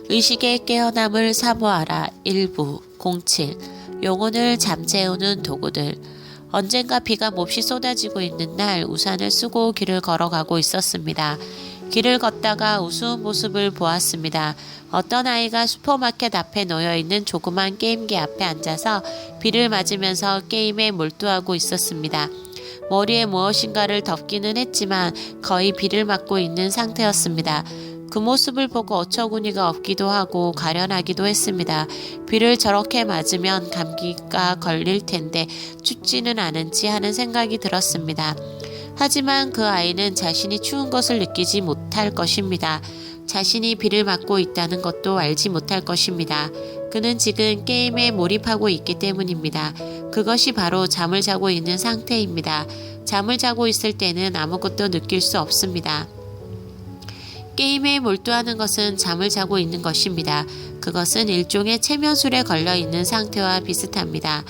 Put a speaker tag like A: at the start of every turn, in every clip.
A: 의식의 깨어남을 사모하라. 일부 07. 영혼을 잠재우는 도구들. 언젠가 비가 몹시 쏟아지고 있는 날 우산을 쓰고 길을 걸어가고 있었습니다. 길을 걷다가 우스운 모습을 보았습니다. 어떤 아이가 슈퍼마켓 앞에 놓여있는 조그만 게임기 앞에 앉아서 비를 맞으면서 게임에 몰두하고 있었습니다. 머리에 무엇인가를 덮기는 했지만 거의 비를 맞고 있는 상태였습니다. 그 모습을 보고 어처구니가 없기도 하고 가련하기도 했습니다. 비를 저렇게 맞으면 감기가 걸릴 텐데 춥지는 않은지 하는 생각이 들었습니다. 하지만 그 아이는 자신이 추운 것을 느끼지 못할 것입니다. 자신이 비를 맞고 있다는 것도 알지 못할 것입니다. 그는 지금 게임에 몰입하고 있기 때문입니다. 그것이 바로 잠을 자고 있는 상태입니다. 잠을 자고 있을 때는 아무것도 느낄 수 없습니다. 게임에 몰두하는 것은 잠을 자고 있는 것입니다. 그것은 일종의 체면술에 걸려 있는 상태와 비슷합니다.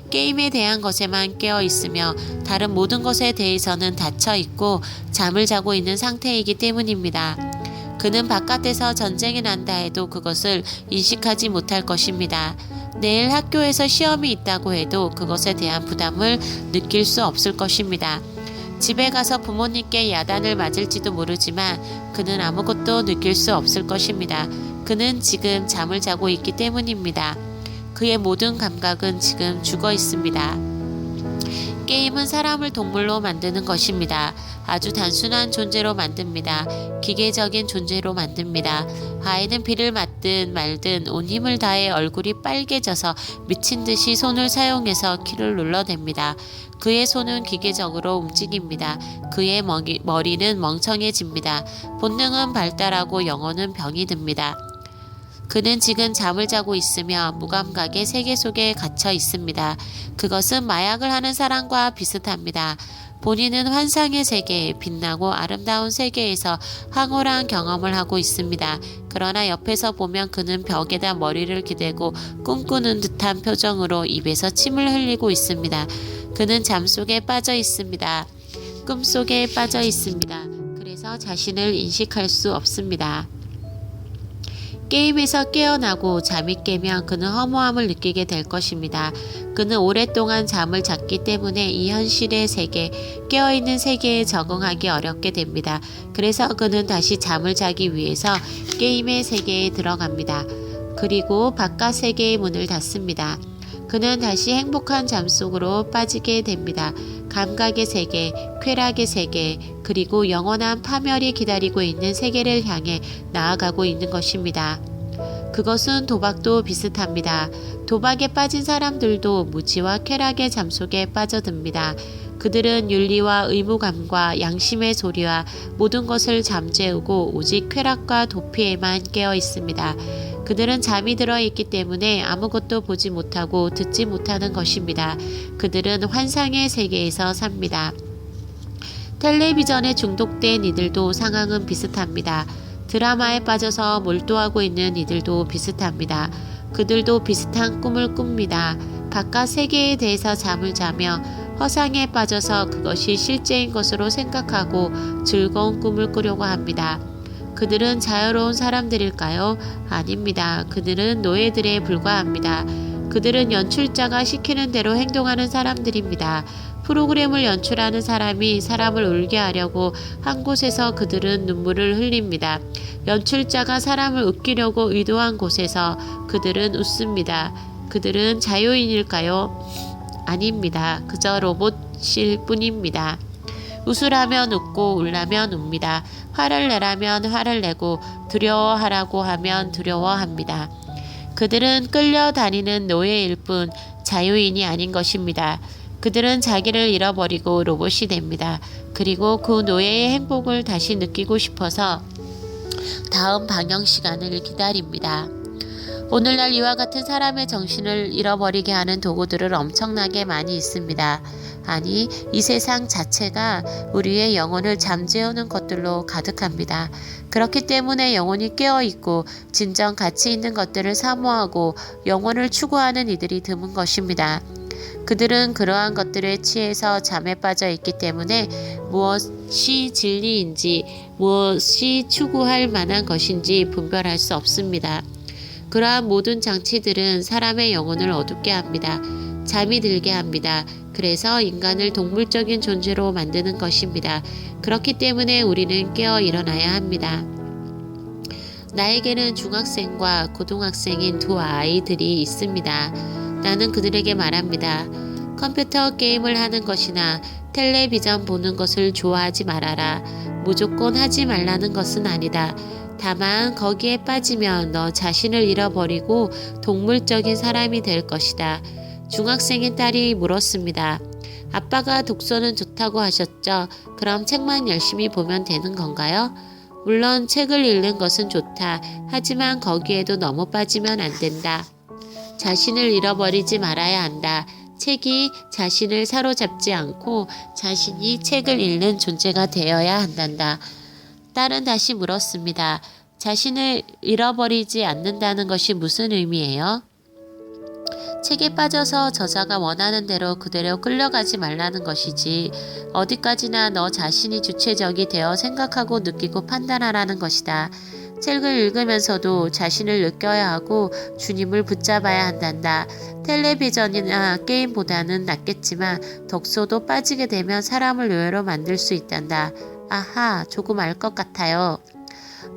A: 게임에 대한 것에만 깨어 있으며 다른 모든 것에 대해서는 닫혀 있고 잠을 자고 있는 상태이기 때문입니다. 그는 바깥에서 전쟁이 난다 해도 그것을 인식하지 못할 것입니다. 내일 학교에서 시험이 있다고 해도 그것에 대한 부담을 느낄 수 없을 것입니다. 집에 가서 부모님께 야단을 맞을지도 모르지만 그는 아무것도 느낄 수 없을 것입니다. 그는 지금 잠을 자고 있기 때문입니다. 그의 모든 감각은 지금 죽어 있습니다. 게임은 사람을 동물로 만드는 것입니다. 아주 단순한 존재로 만듭니다. 기계적인 존재로 만듭니다. 아이는 비를 맞든 말든 온 힘을 다해 얼굴이 빨개져서 미친 듯이 손을 사용해서 키를 눌러댑니다. 그의 손은 기계적으로 움직입니다. 그의 머리는 멍청해집니다. 본능은 발달하고 영혼은 병이 듭니다. 그는 지금 잠을 자고 있으며 무감각의 세계 속에 갇혀 있습니다. 그것은 마약을 하는 사람과 비슷합니다. 본인은 환상의 세계, 빛나고 아름다운 세계에서 황홀한 경험을 하고 있습니다. 그러나 옆에서 보면 그는 벽에다 머리를 기대고 꿈꾸는 듯한 표정으로 입에서 침을 흘리고 있습니다. 그는 잠속에 빠져 있습니다. 꿈속에 빠져 있습니다. 그래서 자신을 인식할 수 없습니다. 게임에서 깨어나고 잠이 깨면 그는 허무함을 느끼게 될 것입니다. 그는 오랫동안 잠을 잤기 때문에 이 현실의 세계, 깨어있는 세계에 적응하기 어렵게 됩니다. 그래서 그는 다시 잠을 자기 위해서 게임의 세계에 들어갑니다. 그리고 바깥 세계의 문을 닫습니다. 그는 다시 행복한 잠 속으로 빠지게 됩니다. 감각의 세계, 쾌락의 세계, 그리고 영원한 파멸이 기다리고 있는 세계를 향해 나아가고 있는 것입니다. 그것은 도박도 비슷합니다. 도박에 빠진 사람들도 무지와 쾌락의 잠 속에 빠져듭니다. 그들은 윤리와 의무감과 양심의 소리와 모든 것을 잠재우고 오직 쾌락과 도피에만 깨어 있습니다. 그들은 잠이 들어 있기 때문에 아무것도 보지 못하고 듣지 못하는 것입니다. 그들은 환상의 세계에서 삽니다. 텔레비전에 중독된 이들도 상황은 비슷합니다. 드라마에 빠져서 몰두하고 있는 이들도 비슷합니다. 그들도 비슷한 꿈을 꿉니다. 바깥 세계에 대해서 잠을 자며 허상에 빠져서 그것이 실제인 것으로 생각하고 즐거운 꿈을 꾸려고 합니다. 그들은 자유로운 사람들일까요? 아닙니다. 그들은 노예들에 불과합니다. 그들은 연출자가 시키는 대로 행동하는 사람들입니다. 프로그램을 연출하는 사람이 사람을 울게 하려고 한 곳에서 그들은 눈물을 흘립니다. 연출자가 사람을 웃기려고 의도한 곳에서 그들은 웃습니다. 그들은 자유인일까요? 아닙니다. 그저 로봇일 뿐입니다. 웃으라면 웃고 울라면 웁니다. 화를 내라면 화를 내고 두려워하라고 하면 두려워합니다. 그들은 끌려다니는 노예일 뿐 자유인이 아닌 것입니다. 그들은 자기를 잃어버리고 로봇이 됩니다. 그리고 그 노예의 행복을 다시 느끼고 싶어서 다음 방영 시간을 기다립니다. 오늘날 이와 같은 사람의 정신을 잃어버리게 하는 도구들을 엄청나게 많이 있습니다. 아니, 이 세상 자체가 우리의 영혼을 잠재우는 것들로 가득합니다. 그렇기 때문에 영혼이 깨어있고 진정 가치 있는 것들을 사모하고 영혼을 추구하는 이들이 드문 것입니다. 그들은 그러한 것들에 취해서 잠에 빠져 있기 때문에 무엇이 진리인지 무엇이 추구할 만한 것인지 분별할 수 없습니다. 그러한 모든 장치들은 사람의 영혼을 어둡게 합니다. 잠이 들게 합니다. 그래서 인간을 동물적인 존재로 만드는 것입니다. 그렇기 때문에 우리는 깨어 일어나야 합니다. 나에게는 중학생과 고등학생인 두 아이들이 있습니다. 나는 그들에게 말합니다. 컴퓨터 게임을 하는 것이나 텔레비전 보는 것을 좋아하지 말아라. 무조건 하지 말라는 것은 아니다. 다만 거기에 빠지면 너 자신을 잃어버리고 동물적인 사람이 될 것이다. 중학생의 딸이 물었습니다. 아빠가 독서는 좋다고 하셨죠? 그럼 책만 열심히 보면 되는 건가요? 물론 책을 읽는 것은 좋다. 하지만 거기에도 너무 빠지면 안 된다. 자신을 잃어버리지 말아야 한다. 책이 자신을 사로잡지 않고 자신이 책을 읽는 존재가 되어야 한단다. 딸은 다시 물었습니다. 자신을 잃어버리지 않는다는 것이 무슨 의미예요? 책에 빠져서 저자가 원하는 대로 그대로 끌려가지 말라는 것이지 어디까지나 너 자신이 주체적이 되어 생각하고 느끼고 판단하라는 것이다. 책을 읽으면서도 자신을 느껴야 하고 주님을 붙잡아야 한단다. 텔레비전이나 게임보다는 낫겠지만 독서도 빠지게 되면 사람을 의외로 만들 수 있단다. 아하, 조금 알 것 같아요.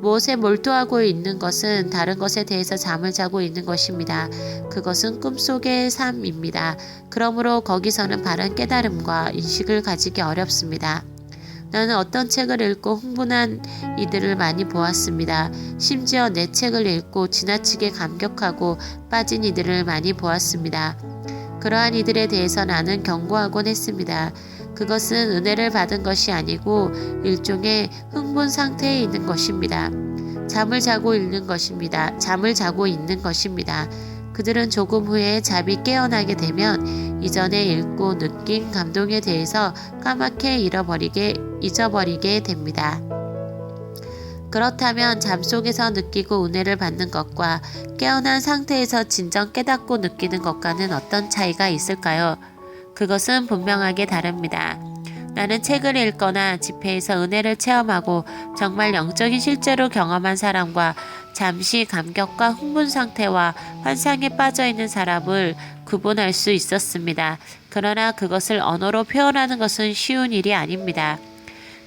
A: 무엇에 몰두하고 있는 것은 다른 것에 대해서 잠을 자고 있는 것입니다. 그것은 꿈속의 삶입니다. 그러므로 거기서는 바른 깨달음과 인식을 가지기 어렵습니다. 나는 어떤 책을 읽고 흥분한 이들을 많이 보았습니다. 심지어 내 책을 읽고 지나치게 감격하고 빠진 이들을 많이 보았습니다. 그러한 이들에 대해서 나는 경고하곤 했습니다. 그것은 은혜를 받은 것이 아니고 일종의 흥분 상태에 있는 것입니다. 잠을 자고 있는 것입니다. 그들은 조금 후에 잠이 깨어나게 되면 이전에 읽고 느낀 감동에 대해서 까맣게 잊어버리게 됩니다. 그렇다면 잠속에서 느끼고 은혜를 받는 것과 깨어난 상태에서 진정 깨닫고 느끼는 것과는 어떤 차이가 있을까요? 그것은 분명하게 다릅니다. 나는 책을 읽거나 집회에서 은혜를 체험하고 정말 영적인 실제로 경험한 사람과 잠시 감격과 흥분 상태와 환상에 빠져 있는 사람을 구분할 수 있었습니다. 그러나 그것을 언어로 표현하는 것은 쉬운 일이 아닙니다.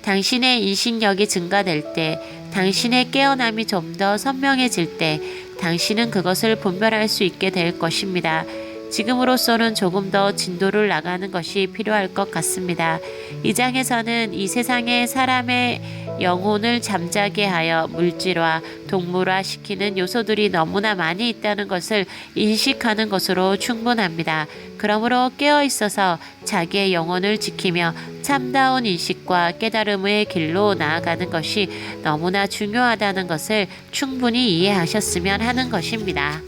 A: 당신의 인식력이 증가될 때, 당신의 깨어남이 좀 더 선명해질 때, 당신은 그것을 분별할 수 있게 될 것입니다. 지금으로서는 조금 더 진도를 나가는 것이 필요할 것 같습니다. 이 장에서는 이 세상에 사람의 영혼을 잠자게 하여 물질화, 동물화 시키는 요소들이 너무나 많이 있다는 것을 인식하는 것으로 충분합니다. 그러므로 깨어 있어서 자기의 영혼을 지키며 참다운 인식과 깨달음의 길로 나아가는 것이 너무나 중요하다는 것을 충분히 이해하셨으면 하는 것입니다.